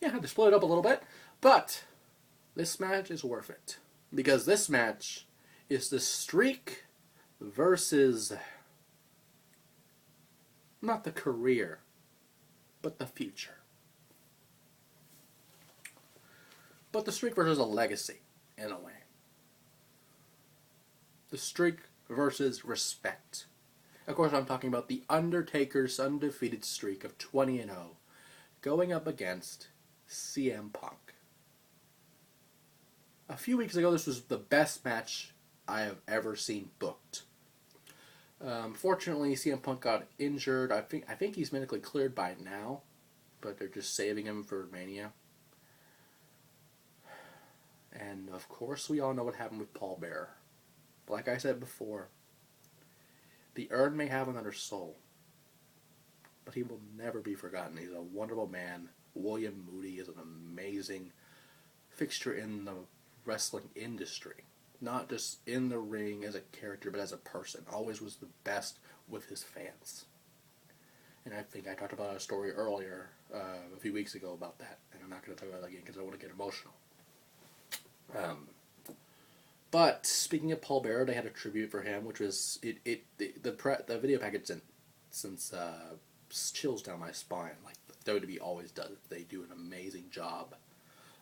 Yeah, I had to split it up a little bit, but this match is worth it. Because this match is the streak versus not the career, but the future. But the streak versus a legacy, in a way. The streak versus respect. Of course, I'm talking about The Undertaker's undefeated streak of 20-0 going up against CM Punk. A few weeks ago, this was the best match I have ever seen booked. Fortunately, CM Punk got injured. I think he's medically cleared by now, but they're just saving him for Mania. And of course, we all know what happened with Paul Bearer. Like I said before, the urn may have another soul, but he will never be forgotten. He's a wonderful man. William Moody is an amazing fixture in the wrestling industry. Not just in the ring as a character, but as a person. Always was the best with his fans. And I think I talked about a story earlier, a few weeks ago about that. And I'm not going to talk about that again because I don't want to get emotional. But speaking of Paul Bearer, they had a tribute for him, which was the video package since chills down my spine, like WWE always does. They do an amazing job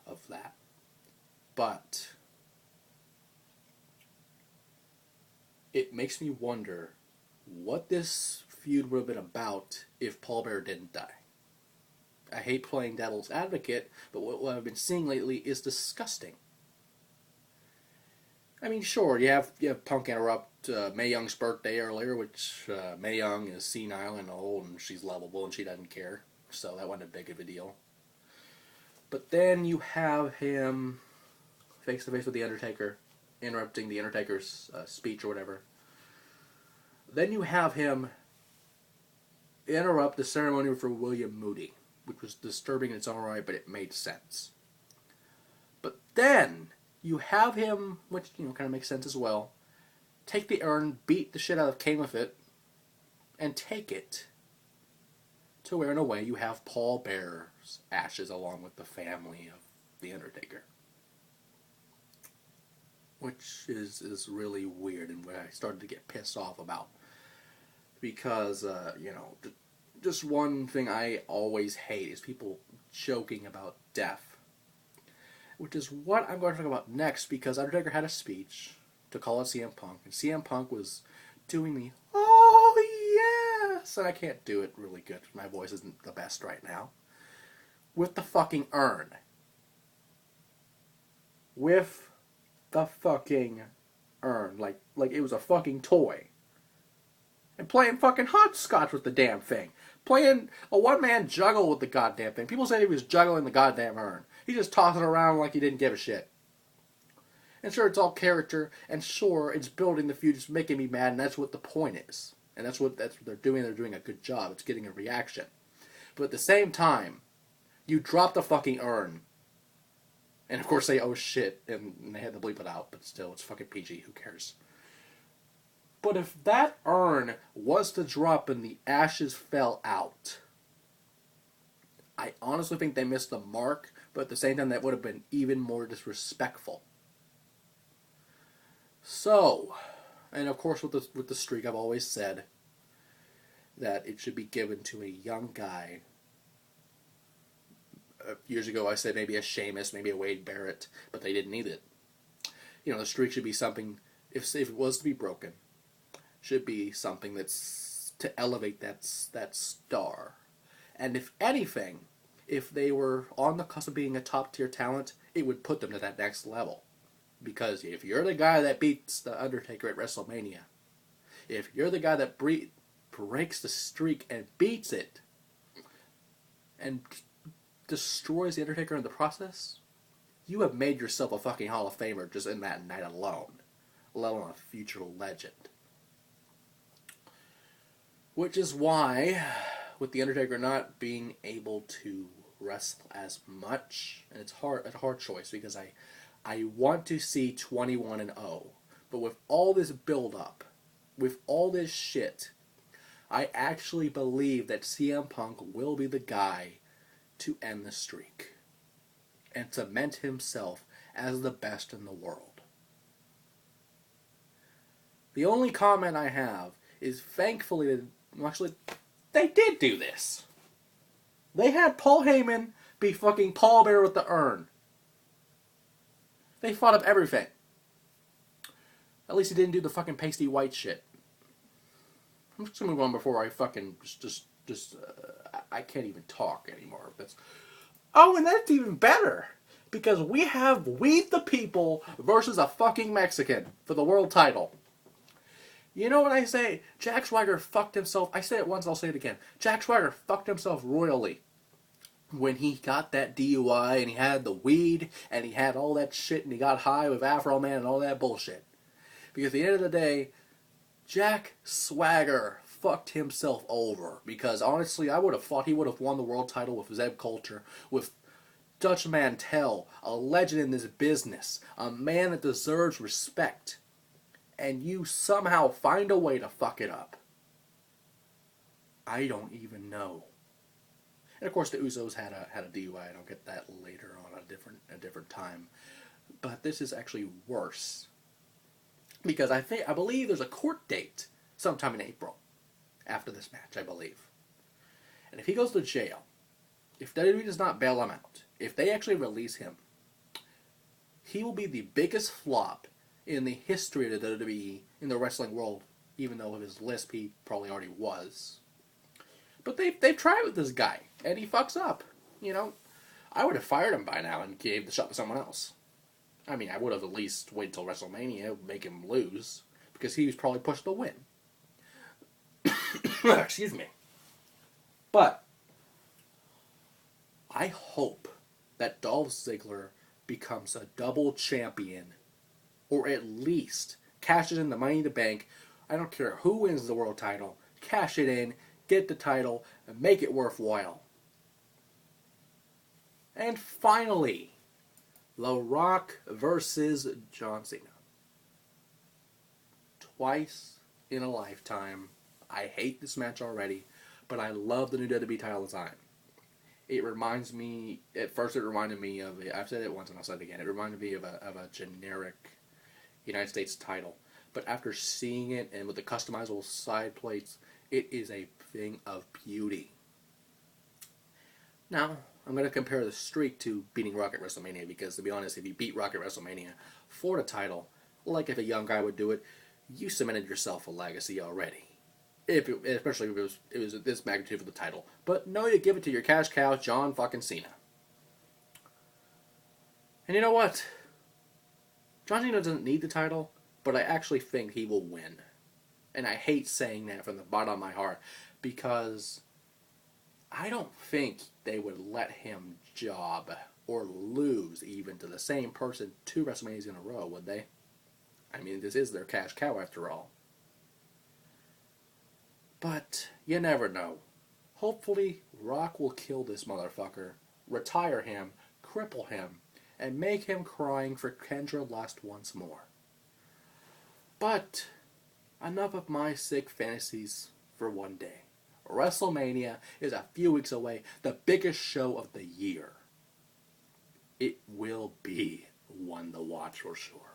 of that. But it makes me wonder what this feud would have been about if Paul Bearer didn't die. I hate playing devil's advocate, but what I've been seeing lately is disgusting. I mean, sure, you have Punk interrupt Mae Young's birthday earlier, which Mae Young is senile and old, and she's lovable, and she doesn't care. So that wasn't a big of a deal. But then you have him face-to-face with The Undertaker, interrupting The Undertaker's speech or whatever. Then you have him interrupt the ceremony for William Moody, which was disturbing in its own right, but it made sense. But then you have him, which kind of makes sense as well, take the urn, beat the shit out of Kane with it, and take it to where, in a way, you have Paul Bearer's ashes along with the family of The Undertaker. Which is really weird and what I started to get pissed off about. Because, just one thing I always hate is people joking about death. Which is what I'm going to talk about next, because Undertaker had a speech to call out CM Punk, and CM Punk was doing the, oh yes, and I can't do it really good, my voice isn't the best right now, with the fucking urn. With the fucking urn, like it was a fucking toy. And playing fucking hopscotch with the damn thing. Playing a one-man juggle with the goddamn thing. People say he was juggling the goddamn urn. He just tossed it around like he didn't give a shit. And sure, it's all character, and sure, it's building the feud, it's making me mad, and that's what the point is. And that's what they're doing. They're doing a good job. It's getting a reaction. But at the same time, you drop the fucking urn. And of course they, oh shit, and they had to bleep it out, but still, it's fucking PG, who cares? But if that urn was to drop and the ashes fell out, I honestly think they missed the mark, but at the same time that would have been even more disrespectful. So, and of course with the streak, I've always said that it should be given to a young guy. Years ago I said maybe a Sheamus, maybe a Wade Barrett, but they didn't need it. The streak should be something, if it was to be broken, should be something that's to elevate that star. And if anything, if they were on the cusp of being a top-tier talent, it would put them to that next level. Because if you're the guy that beats The Undertaker at WrestleMania, if you're the guy that breaks the streak and beats it, and destroys The Undertaker in the process, you have made yourself a fucking Hall of Famer just in that night alone, let alone a future legend. Which is why, with The Undertaker not being able to wrestle as much, and it's a hard choice, because I want to see 21-0, but with all this build-up, with all this shit, I actually believe that CM Punk will be the guy to end the streak. and cement himself as the best in the world. The only comment I have is thankfully, actually, they did do this. They had Paul Heyman be fucking Paul Bear with the urn. They fought up everything. At least he didn't do the fucking pasty white shit. I'm just gonna move on before I fucking I can't even talk anymore. Oh, and that's even better. Because we have We the People versus a fucking Mexican for the world title. You know what I say? Jack Swagger fucked himself. I say it once, I'll say it again. Jack Swagger fucked himself royally when he got that DUI and he had the weed and he had all that shit and he got high with Afro Man and all that bullshit. Because at the end of the day, Jack Swagger fucked himself over. Because honestly, I would have thought he would have won the world title with Zeb Coulter, with Dutch Mantel, a legend in this business, a man that deserves respect. And you somehow find a way to fuck it up. I don't even know. And of course, the Usos had a DUI. I'll get that later on a different time. But this is actually worse because I believe there's a court date sometime in April after this match. I believe. And if he goes to jail, if WWE does not bail him out, if they actually release him, he will be the biggest flop in the history of the WWE in the wrestling world, even though of his lisp he probably already was. But they've tried with this guy, and he fucks up. You know, I would have fired him by now and gave the shot to someone else. I mean, I would have at least waited till WrestleMania, make him lose, because he was probably pushed to win. Excuse me. But I hope that Dolph Ziggler becomes a double champion, or at least cashes in the Money in the Bank. I don't care who wins the world title. Cash it in, get the title, and make it worthwhile. And finally, The Rock versus John Cena. Twice in a lifetime. I hate this match already, but I love the new WWE title design. It reminds me, at first it reminded me of, I've said it once and I'll say it again, it reminded me of a generic United States title. But after seeing it and with the customizable side plates, it is a thing of beauty. Now, I'm going to compare the streak to beating Rock at WrestleMania because, to be honest, if you beat Rock at WrestleMania for the title, like if a young guy would do it, you cemented yourself a legacy already. Especially if it was this magnitude for the title. But no, you give it to your cash cow, John fucking Cena. And you know what? John Cena doesn't need the title, but I actually think he will win. And I hate saying that from the bottom of my heart, because I don't think they would let him job or lose even to the same person 2 WrestleManias in a row, would they? I mean, this is their cash cow after all. But you never know. Hopefully, Rock will kill this motherfucker, retire him, cripple him, and make him crying for Kendra Lust once more. But enough of my sick fantasies for one day. WrestleMania is a few weeks away, the biggest show of the year. It will be one to watch for sure.